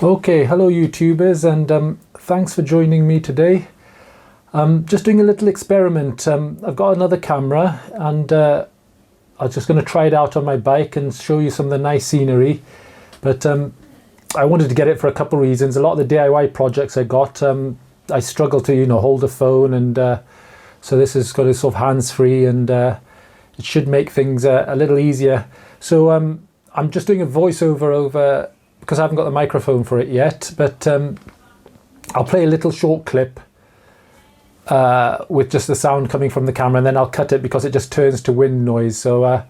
Okay, hello YouTubers, and thanks for joining me today. Just doing a little experiment. I've got another camera, and I'm just going to try it out on my bike and show you some of the nice scenery. But I wanted to get it for a couple of reasons. A lot of the DIY projects I got, I struggle to hold a phone, and so this has got a sort of hands-free, and it should make things a little easier. So I'm just doing a voiceover over, because I haven't got the microphone for it yet, but I'll play a little short clip with just the sound coming from the camera, and then I'll cut it because it just turns to wind noise. So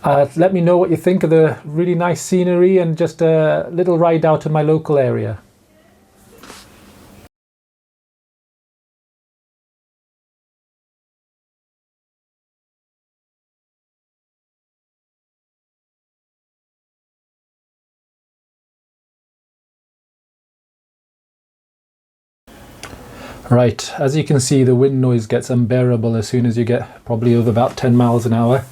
let me know what you think of the really nice scenery and just a little ride out in my local area. Right, as you can see, the wind noise gets unbearable as soon as you get probably over about 10 miles an hour.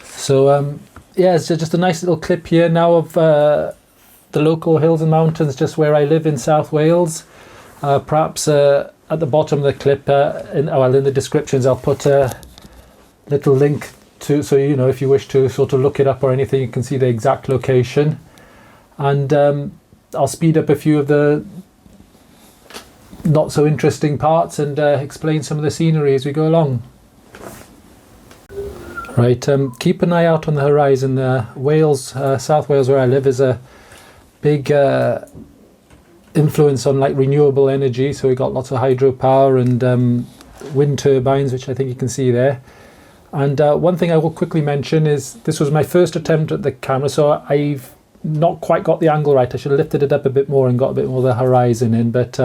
So yeah, it's just a nice little clip here now of the local hills and mountains just where I live in South Wales. Perhaps at the bottom of the clip, in the descriptions, I'll put a little link to, so if you wish to sort of look it up or anything, you can see the exact location. And I'll speed up a few of the not so interesting parts and explain some of the scenery as we go along. Right, keep an eye out on the horizon. Wales, South Wales where I live, is a big influence on like renewable energy, so we got lots of hydropower and wind turbines, which I think you can see there. And one thing I will quickly mention is this was my first attempt at the camera, so I've not quite got the angle right. I should have lifted it up a bit more and got a bit more of the horizon in, but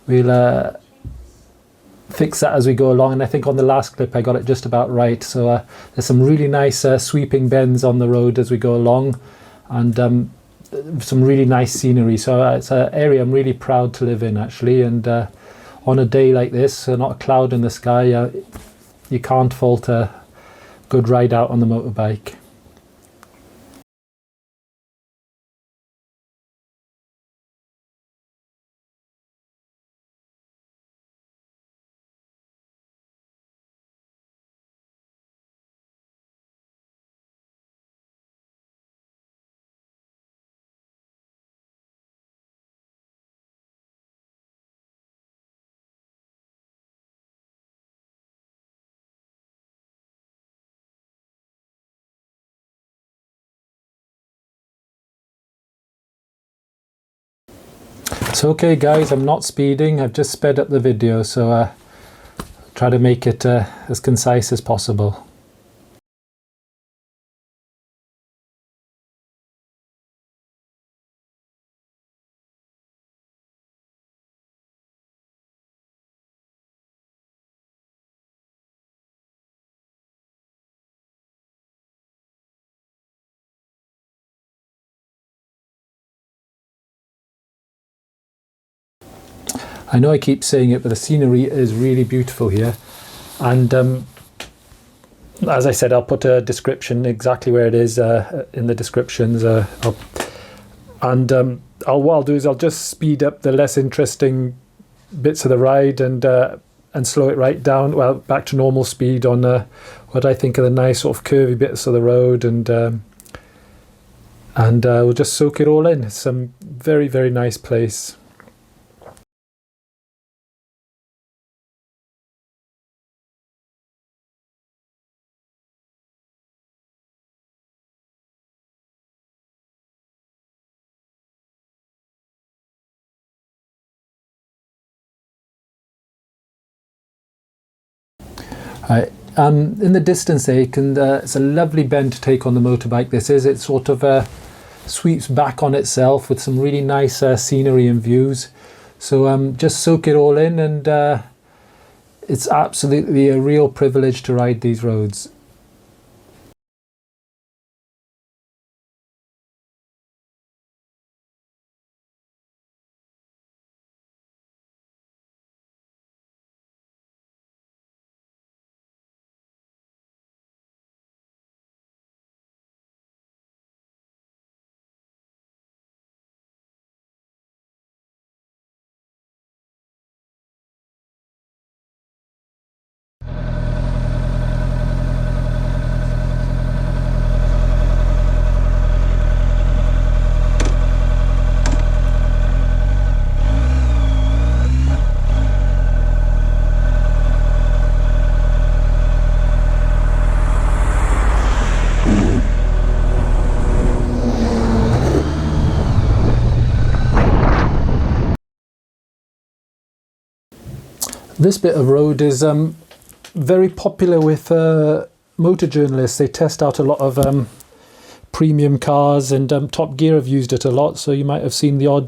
we'll fix that as we go along. And I think on the last clip I got it just about right. So there's some really nice sweeping bends on the road as we go along, and some really nice scenery. So it's an area I'm really proud to live in, actually. And on a day like this, not a cloud in the sky, you can't fault a good ride out on the motorbike. So okay guys, I'm not speeding, I've just sped up the video, so try to make it as concise as possible. I know I keep saying it, but the scenery is really beautiful here. And as I said, I'll put a description exactly where it is in the descriptions. What I'll do is I'll just speed up the less interesting bits of the ride and slow it right down, well, back to normal speed on what I think are the nice sort of curvy bits of the road, and we'll just soak it all in. It's some very, very nice place. In the distance there, you can, it's a lovely bend to take on the motorbike. This is, it sort of sweeps back on itself with some really nice scenery and views. So just soak it all in, and it's absolutely a real privilege to ride these roads. This bit of road is very popular with motor journalists. They test out a lot of premium cars, and Top Gear have used it a lot, so you might have seen the odd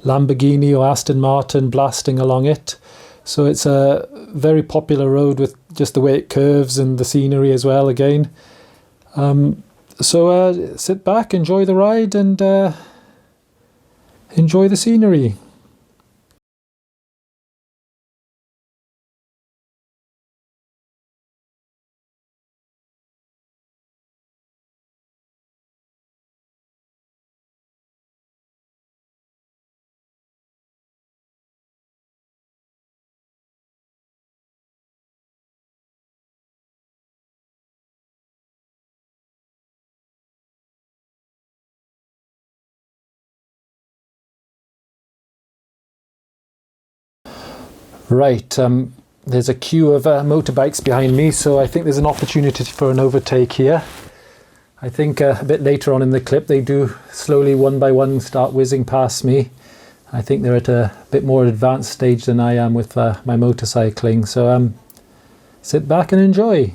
Lamborghini or Aston Martin blasting along it. So it's a very popular road with just the way it curves and the scenery as well again. So sit back, enjoy the ride, and enjoy the scenery. Right, there's a queue of motorbikes behind me, so I think there's an opportunity for an overtake here. I think a bit later on in the clip they do slowly one by one start whizzing past me. I think they're at a bit more advanced stage than I am with my motorcycling, so sit back and enjoy.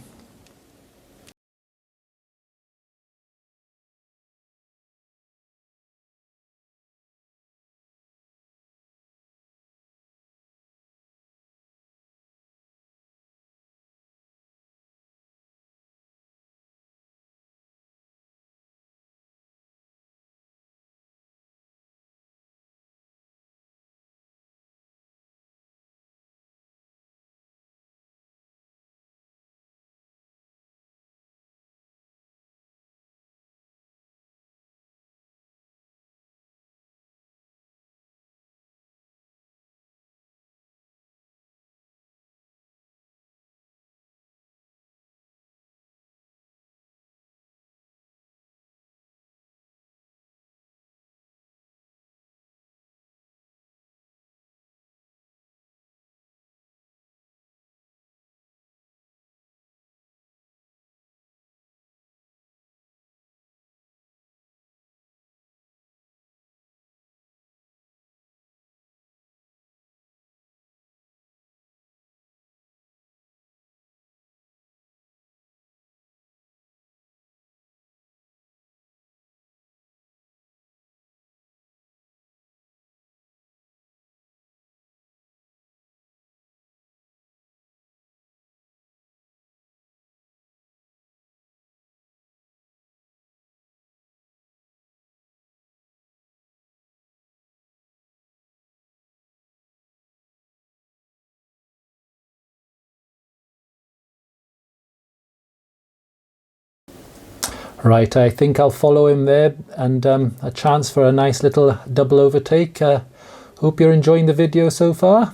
Right, I think I'll follow him there, and a chance for a nice little double overtake. Hope you're enjoying the video so far.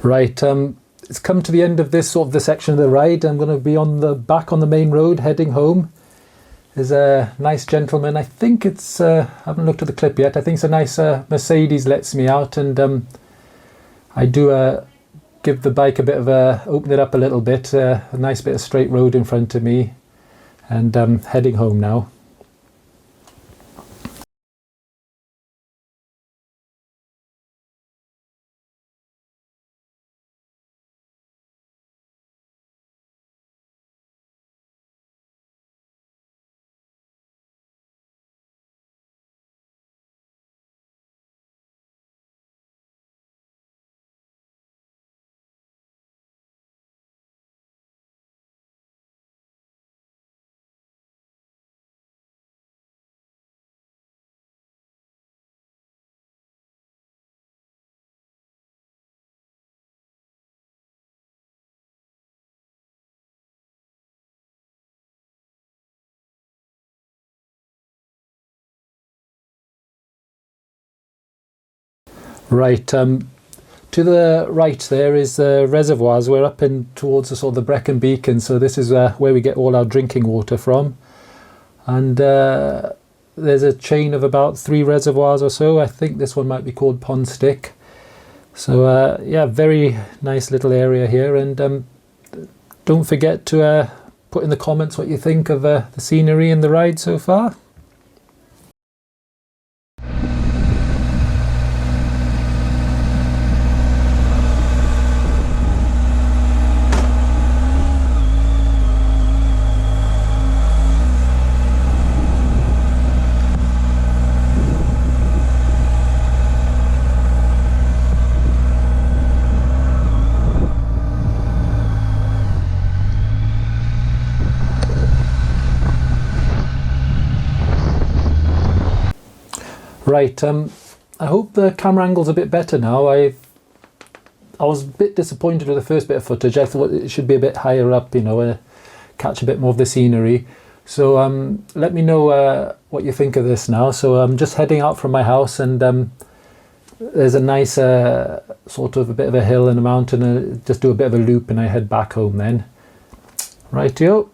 Right, it's come to the end of this sort of the section of the ride. I'm going to be on the back on the main road heading home. There's a nice gentleman, I think it's, I haven't looked at the clip yet, I think it's a nice Mercedes lets me out, and I do give the bike a bit of open it up a little bit, a nice bit of straight road in front of me, and heading home now. Right, to the right there is the reservoirs. We're up in towards the sort of the Brecon Beacon, so this is where we get all our drinking water from. And there's a chain of about 3 reservoirs or so. I think this one might be called Pond Stick. So yeah, very nice little area here. And don't forget to put in the comments what you think of the scenery and the ride so far. Right, I hope the camera angle's a bit better now. I was a bit disappointed with the first bit of footage. I thought it should be a bit higher up, you know, catch a bit more of the scenery. So let me know what you think of this now. So I'm just heading out from my house, and there's a nice sort of a bit of a hill and a mountain, and just do a bit of a loop and I head back home then. Rightio.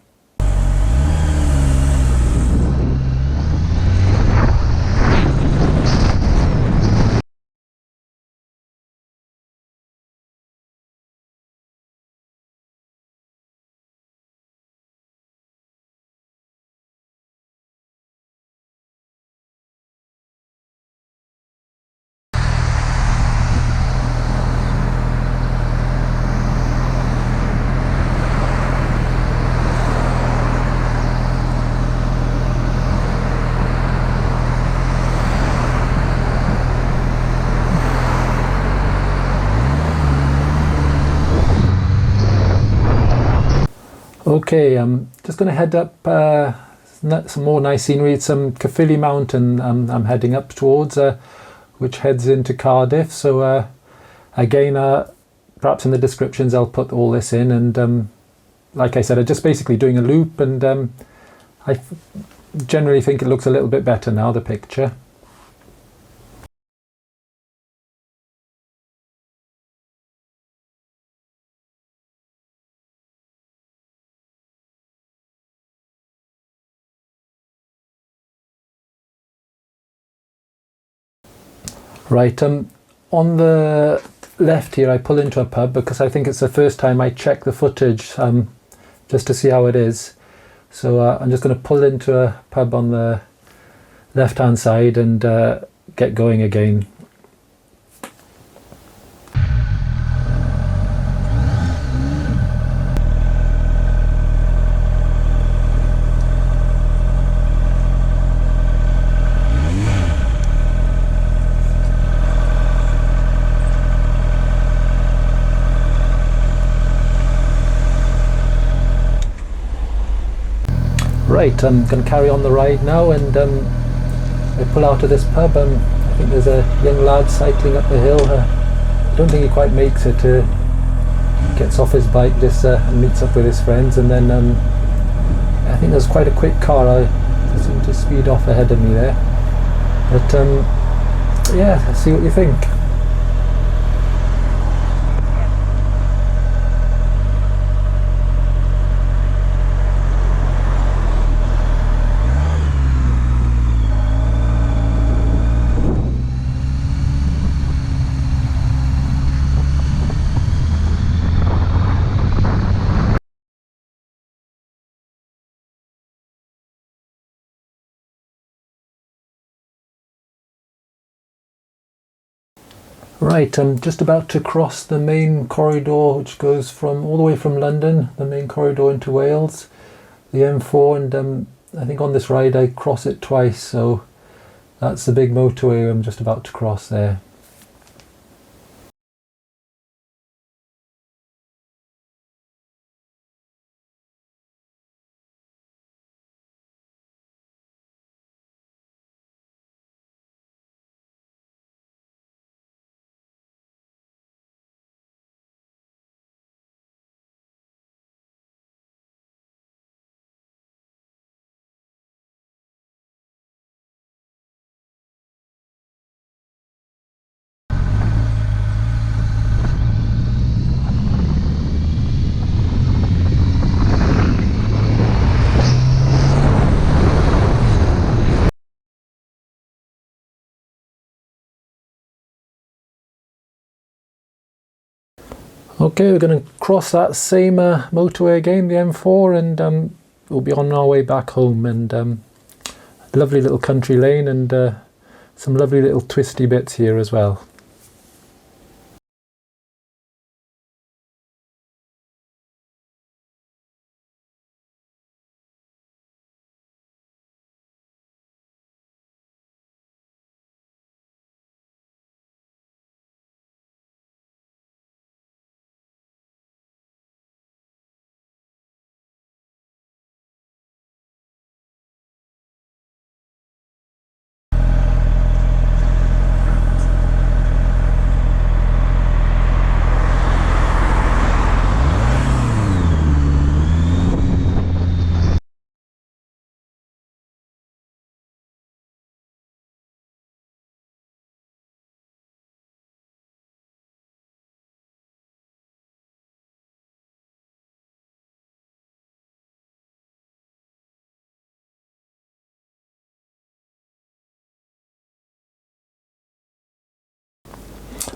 Okay, I'm just going to head up some more nice scenery. It's some Caerphilly Mountain I'm heading up towards, which heads into Cardiff. So again, perhaps in the descriptions I'll put all this in. And like I said, I'm just basically doing a loop, and I generally think it looks a little bit better now, the picture. Right, on the left here I pull into a pub because I think it's the first time I check the footage just to see how it is. So I'm just going to pull into a pub on the left hand side and get going again. Right, I'm going to carry on the ride now, and I pull out of this pub. I think there's a young lad cycling up the hill. I don't think he quite makes it. Gets off his bike just and meets up with his friends, and then I think there's quite a quick car. I seem to speed off ahead of me there. But yeah, let's see what you think. Right, I'm just about to cross the main corridor, which goes from all the way from London, the main corridor into Wales, the M4, and I think on this ride I cross it twice, so that's the big motorway I'm just about to cross there. Okay, we're going to cross that same motorway again, the M4, and we'll be on our way back home. And lovely little country lane, and some lovely little twisty bits here as well.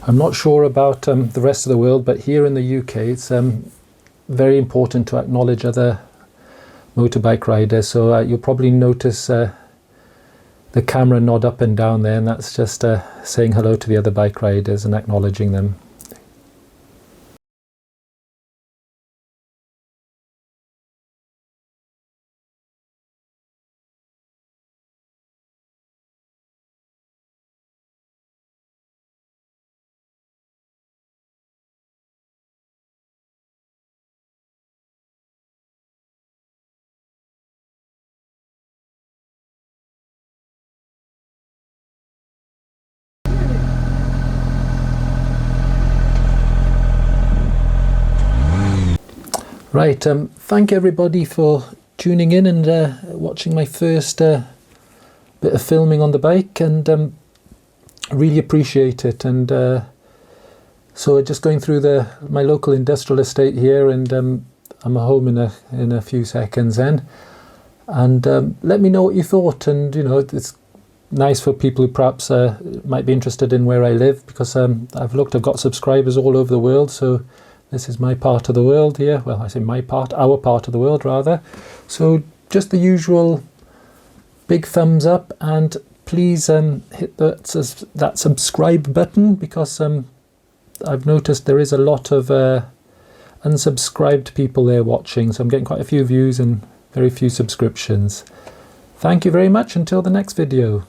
I'm not sure about the rest of the world, but here in the UK it's very important to acknowledge other motorbike riders. So you'll probably notice the camera nod up and down there, and that's just saying hello to the other bike riders and acknowledging them. Right, thank everybody for tuning in and watching my first bit of filming on the bike, and really appreciate it. And so just going through my local industrial estate here, and I'm home in a few seconds then. And let me know what you thought. And you know, it's nice for people who perhaps might be interested in where I live, because I've got subscribers all over the world. So this is my part of the world here. Well, I say my part, our part of the world rather. So just the usual big thumbs up, and please hit that subscribe button, because I've noticed there is a lot of unsubscribed people there watching. So I'm getting quite a few views and very few subscriptions. Thank you very much. Until the next video.